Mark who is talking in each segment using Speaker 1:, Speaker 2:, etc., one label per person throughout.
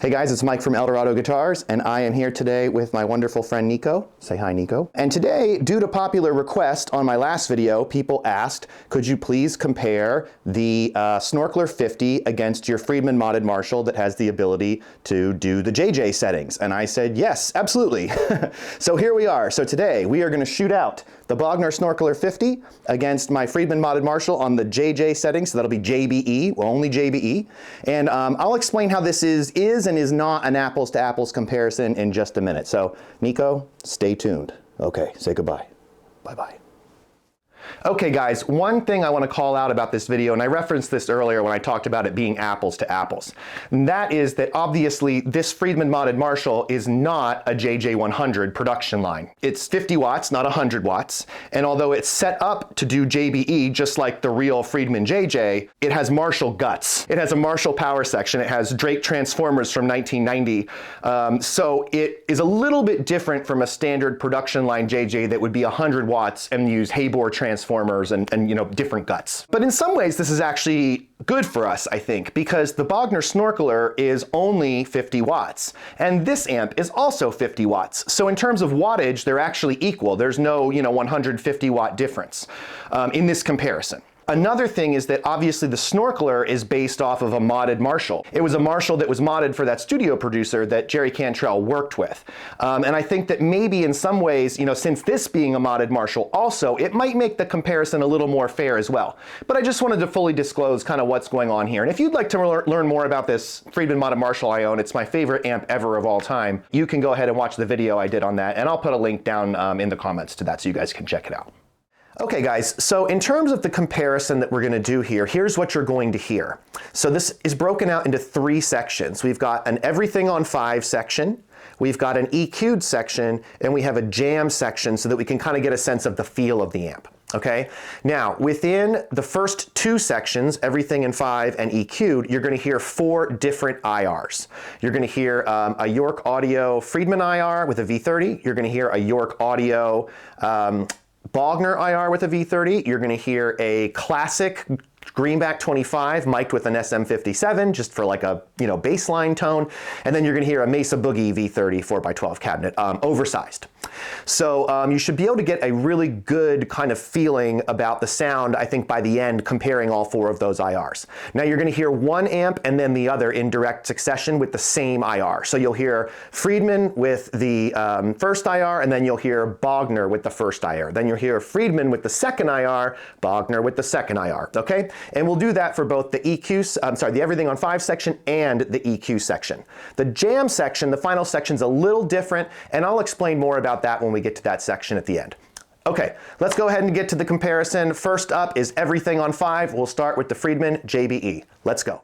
Speaker 1: Hey guys, it's Mike from Eldorado Guitars, and I am here today with my wonderful friend Nico. Say hi, Nico. And today, due to popular request on my last video, people asked, could you please compare the Snorkler 50 against your Friedman-modded Marshall that has the ability to do the JJ settings? And I said, yes, absolutely. So here we are. So today, we are going to shoot out the Bogner Snorkler 50 against my Friedman-modded Marshall on the JJ settings, so that'll be JBE, well, only JBE. And I'll explain how this is and is not an apples-to-apples comparison in just a minute. So, Nico, stay tuned. Okay, say goodbye. Bye-bye. Okay guys, one thing I want to call out about this video, and I referenced this earlier when I talked about it being apples to apples, and that is that obviously this Friedman-modded Marshall is not a JJ100 production line. It's 50 watts, not 100 watts, and although it's set up to do JBE just like the real Friedman JJ, it has Marshall guts. It has a Marshall power section, it has Drake transformers from 1990, so it is a little bit different from a standard production line JJ that would be 100 watts and use Haybor transformers and you know, different guts. But in some ways this is actually good for us, I think, because the Bogner Snorkler is only 50 watts and this amp is also 50 watts. So in terms of wattage, they're actually equal. There's no, 150 watt difference in this comparison. Another thing is that obviously the Snorkler is based off of a modded Marshall. It was a Marshall that was modded for that studio producer that Jerry Cantrell worked with. And I think that maybe in some ways, since this being a modded Marshall also, it might make the comparison a little more fair as well. But I just wanted to fully disclose kind of what's going on here. And if you'd like to learn more about this Friedman-modded Marshall I own, it's my favorite amp ever of all time, you can go ahead and watch the video I did on that, and I'll put a link down in the comments to that so you guys can check it out. Okay guys, so in terms of the comparison that we're going to do here, here's what you're going to hear. So this is broken out into 3 sections. We've got an everything on 5 section, we've got an EQ'd section, and we have a jam section so that we can kind of get a sense of the feel of the amp. Okay, now within the first 2 sections, everything in 5 and EQ'd, you're going to hear 4 different IRs. You're going to hear a York Audio Friedman IR with a V30. You're going to hear a York Audio Bogner IR with a V30. You're going to hear a classic Greenback 25 mic'd with an SM57 just for like a baseline tone, and then you're going to hear a Mesa Boogie V30 4x12 cabinet, oversized. So you should be able to get a really good kind of feeling about the sound, I think, by the end, comparing all 4 of those IRs. Now you're going to hear one amp and then the other in direct succession with the same IR. So you'll hear Friedman with the first IR, and then you'll hear Bogner with the first IR. Then you'll hear Friedman with the second IR, Bogner with the second IR. Okay? And we'll do that for both the the everything on 5 section and the EQ section. The jam section, the final section's a little different, and I'll explain more about that when we get to that section at the end. Okay, let's go ahead and get to the comparison. First up is everything on 5. We'll start with the Friedman JBE. Let's go.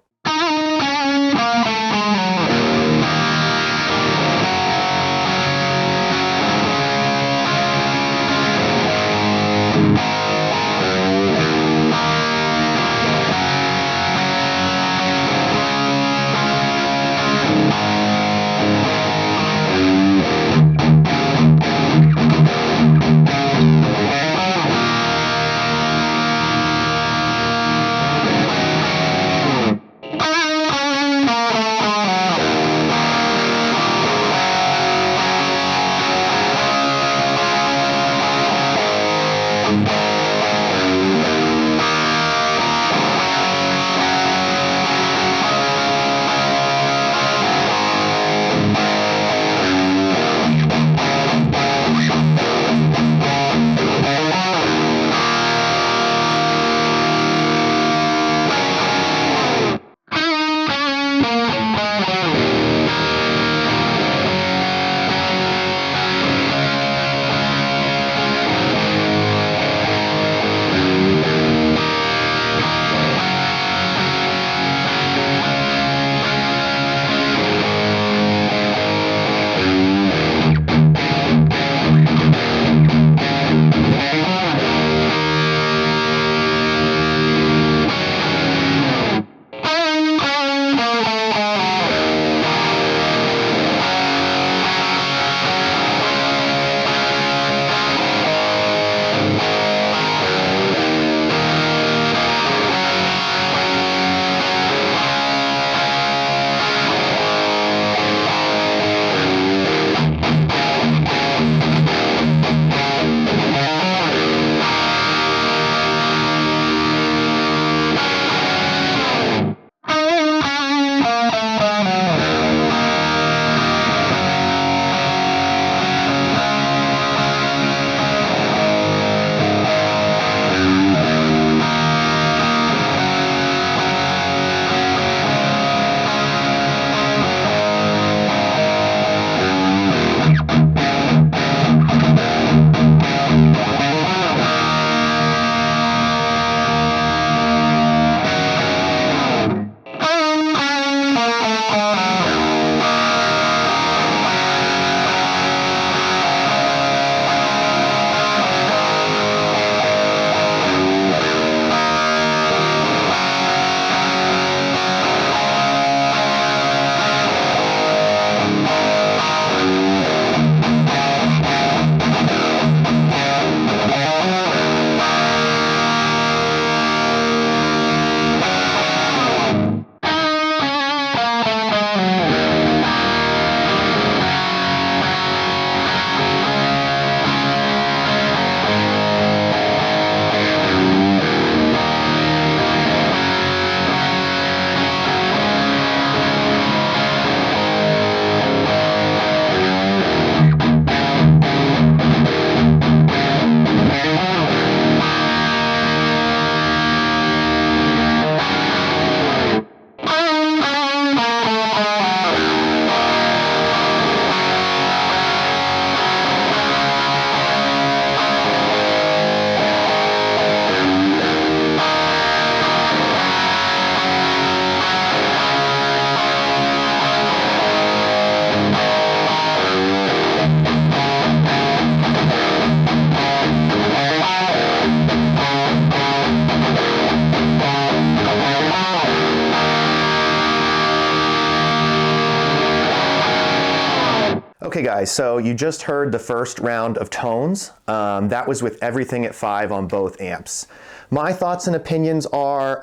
Speaker 1: Okay guys, so you just heard the first round of tones. That was with everything at 5 on both amps. My thoughts and opinions are,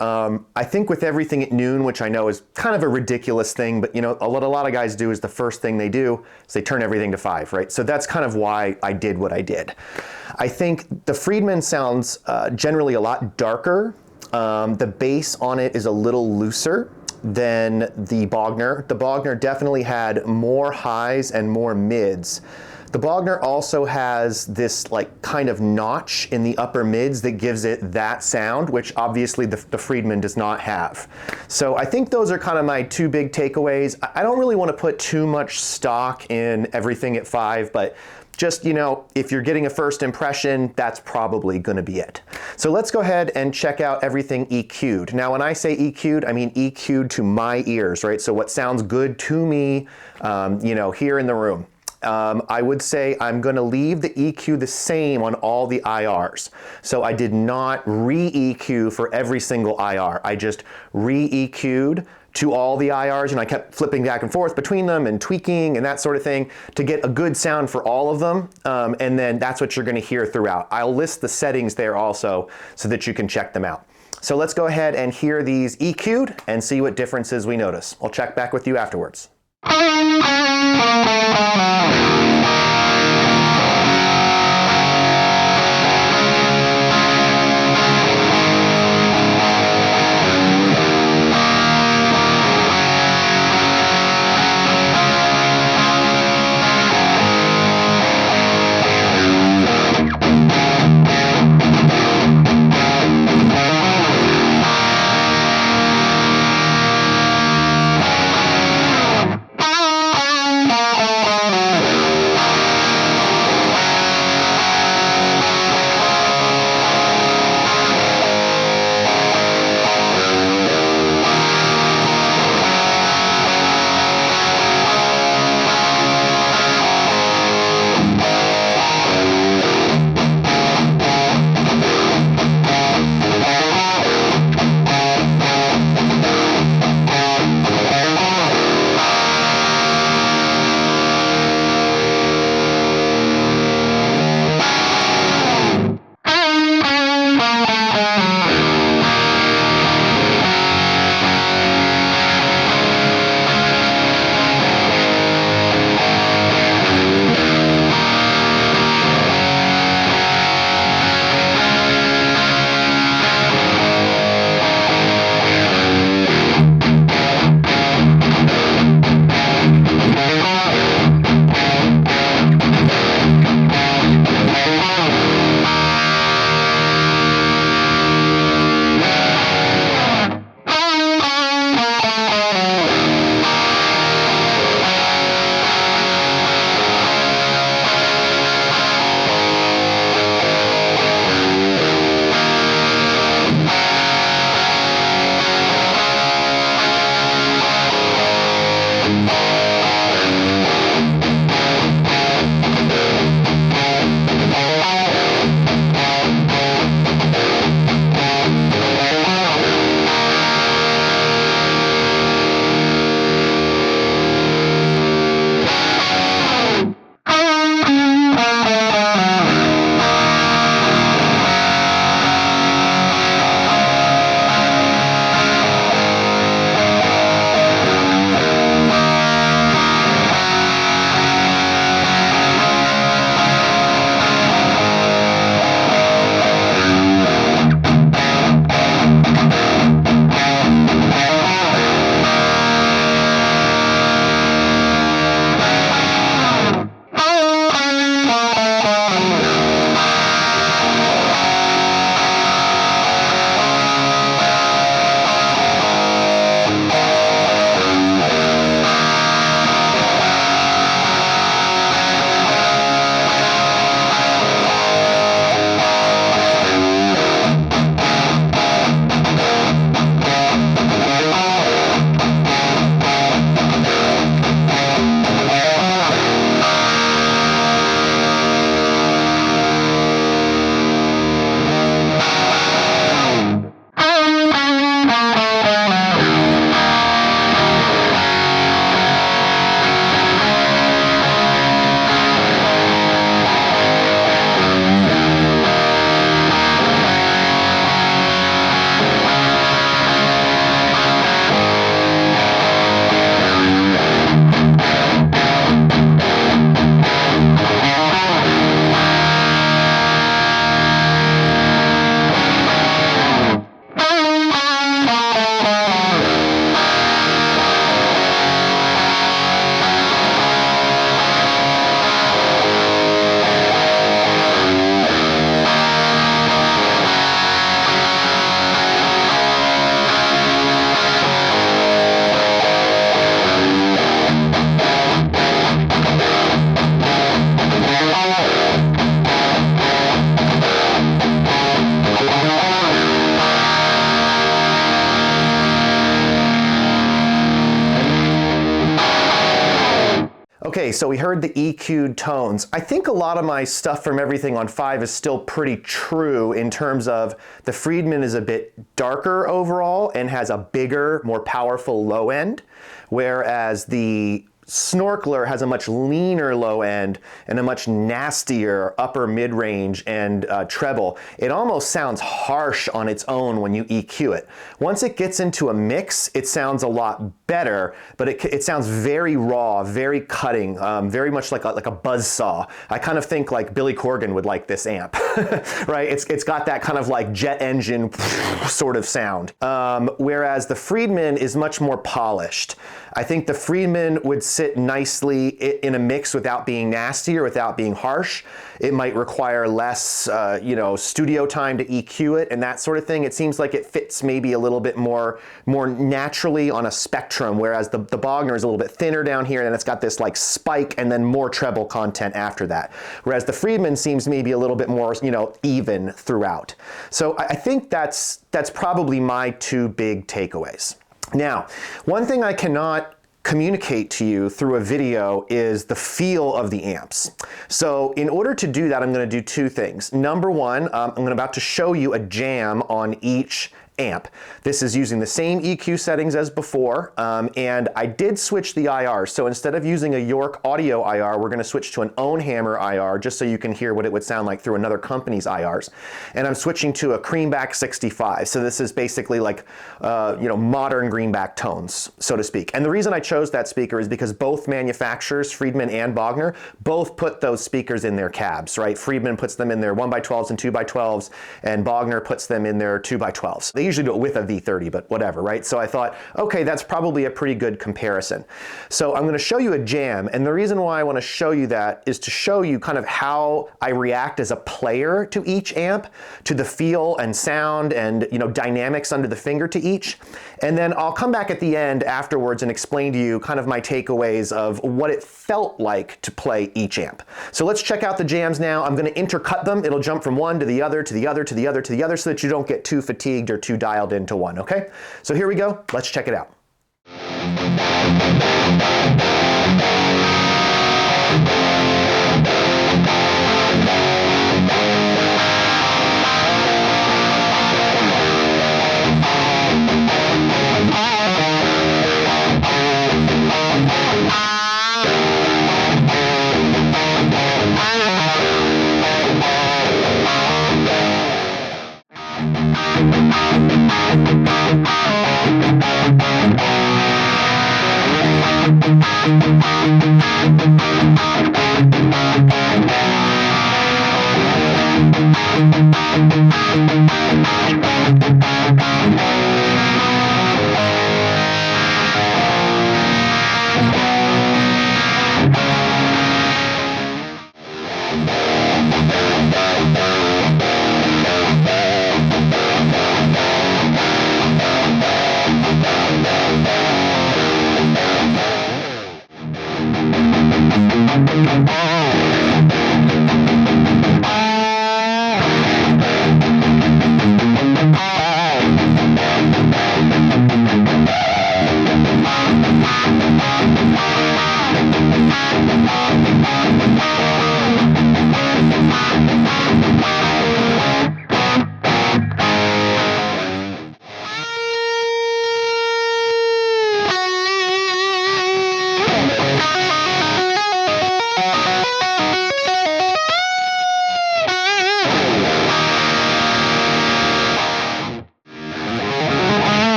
Speaker 1: I think with everything at noon, which I know is kind of a ridiculous thing, but you know, what a lot of guys do is the first thing they do is they turn everything to 5, right? So that's kind of why I did what I did. I think the Friedman sounds generally a lot darker. The bass on it is a little looser than the Bogner. The Bogner definitely had more highs and more mids. The Bogner also has this like kind of notch in the upper mids that gives it that sound, which obviously the Friedman does not have. So I think those are kind of my two big takeaways. I don't really want to put too much stock in everything at 5, but just, you know, if you're getting a first impression, that's probably going to be it. So let's go ahead and check out everything EQ'd. Now, when I say EQ'd, I mean EQ'd to my ears, right? So what sounds good to me, you know, here in the room. I would say I'm going to leave the EQ the same on all the IRs. So I did not re-EQ for every single IR. I just re-EQ'd to all the IRs, and I kept flipping back and forth between them and tweaking and that sort of thing to get a good sound for all of them. And then that's what you're going to hear throughout. I'll list the settings there also so that you can check them out. So let's go ahead and hear these EQ'd and see what differences we notice. I'll check back with you afterwards. Okay, so we heard the EQ'd tones. I think a lot of my stuff from everything on 5 is still pretty true in terms of the Friedman is a bit darker overall and has a bigger, more powerful low end, whereas the Snorkler has a much leaner low end and a much nastier upper mid-range and treble. It almost sounds harsh on its own when you EQ it. Once it gets into a mix, it sounds a lot better, but it sounds very raw, very cutting, very much like a buzz saw. I kind of think like Billy Corgan would like this amp, right? It's got that kind of like jet engine sort of sound. Whereas the Friedman is much more polished. I think the Friedman would sit nicely in a mix without being nasty or without being harsh. It might require less, studio time to EQ it and that sort of thing. It seems like it fits maybe a little bit more naturally on a spectrum, whereas the Bogner is a little bit thinner down here and it's got this like spike and then more treble content after that. Whereas the Friedman seems maybe a little bit more, even throughout. So I think that's probably my two big takeaways. Now, one thing I cannot communicate to you through a video is the feel of the amps. So in order to do that, I'm going to do two things. Number one, I'm about to show you a jam on each amp. This is using the same EQ settings as before, and I did switch the IR. So instead of using a York Audio IR, we're going to switch to an Ownhammer IR just so you can hear what it would sound like through another company's IRs. And I'm switching to a Greenback 65. So this is basically like modern Greenback tones, so to speak. And the reason I chose that speaker is because both manufacturers, Friedman and Bogner, both put those speakers in their cabs, right? Friedman puts them in their 1x12s and 2x12s, and Bogner puts them in their 2x12s. They usually do it with a V30, but whatever, right? So I thought, okay, that's probably a pretty good comparison. So I'm going to show you a jam, and the reason why I want to show you that is to show you kind of how I react as a player to each amp, to the feel and sound and dynamics under the finger to each. And then I'll come back at the end afterwards and explain to you kind of my takeaways of what it felt like to play each amp. So let's check out the jams now. I'm going to intercut them. It'll jump from one to the other, to the other, to the other, to the other, so that you don't get too fatigued or too dialed into one, okay? So here we go. Let's check it out.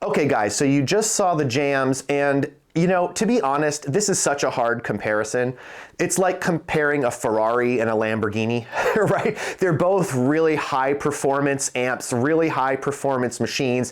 Speaker 1: Okay guys, so you just saw the jams, and to be honest, this is such a hard comparison. It's like comparing a Ferrari and a Lamborghini, right? They're both really high performance amps, really high performance machines.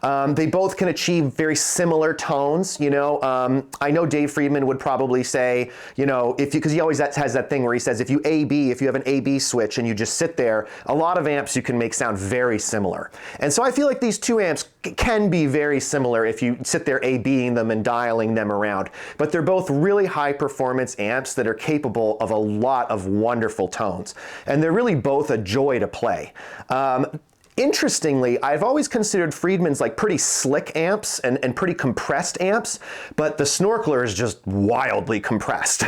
Speaker 1: They both can achieve very similar tones, I know Dave Friedman would probably say, because he always has that thing where he says, if you have an AB switch and you just sit there, a lot of amps you can make sound very similar. And so I feel like these two amps can be very similar if you sit there ABing them and dialing shuffling them around. But they're both really high performance amps that are capable of a lot of wonderful tones. And they're really both a joy to play. Interestingly, I've always considered Friedman's like pretty slick amps and pretty compressed amps, but the Snorkler is just wildly compressed.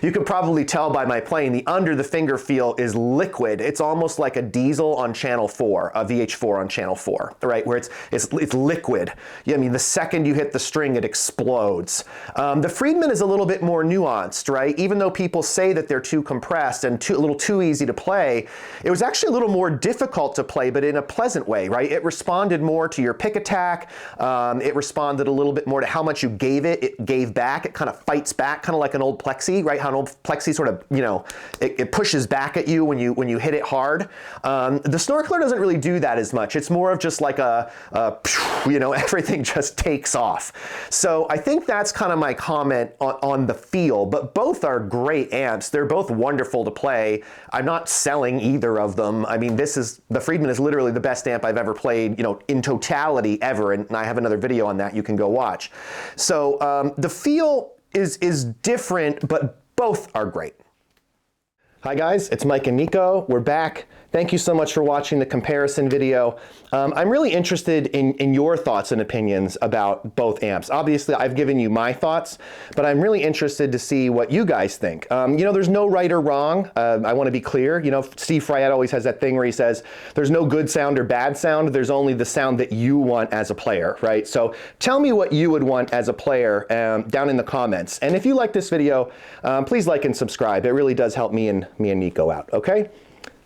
Speaker 1: You could probably tell by my playing, the under the finger feel is liquid. It's almost like a diesel on channel 4, a VH4 on channel 4, right? Where it's liquid. Yeah, I mean, the second you hit the string, it explodes. The Friedman is a little bit more nuanced, right? Even though people say that they're too compressed and a little too easy to play, it was actually a little more difficult to play, but in a pleasant way, right? It responded more to your pick attack. It responded a little bit more to how much you gave it. It gave back. It kind of fights back, kind of like an old plexi, right? How an old plexi sort of, you know, it pushes back at you when you hit it hard. The Snorkler doesn't really do that as much. It's more of just like you know, everything just takes off. So I think that's kind of my comment on the feel, but both are great amps. They're both wonderful to play. I'm not selling either of them. I mean, the Friedman is literally the best amp I've ever played, you know, in totality ever, and I have another video on that you can go watch. So the feel is different, but both are great. Hi guys, it's Mike and Nico. We're back. Thank you so much for watching the comparison video. I'm really interested in your thoughts and opinions about both amps. Obviously, I've given you my thoughts, but I'm really interested to see what you guys think. You know, there's no right or wrong. I want to be clear. You know, Steve Fryette always has that thing where he says, there's no good sound or bad sound. There's only the sound that you want as a player, right? So tell me what you would want as a player down in the comments. And if you like this video, please like and subscribe. It really does help me and Nico out, okay?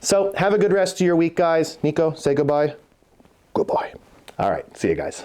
Speaker 1: So have a good rest of your week, guys. Nico, say goodbye. Goodbye. All right, see you guys.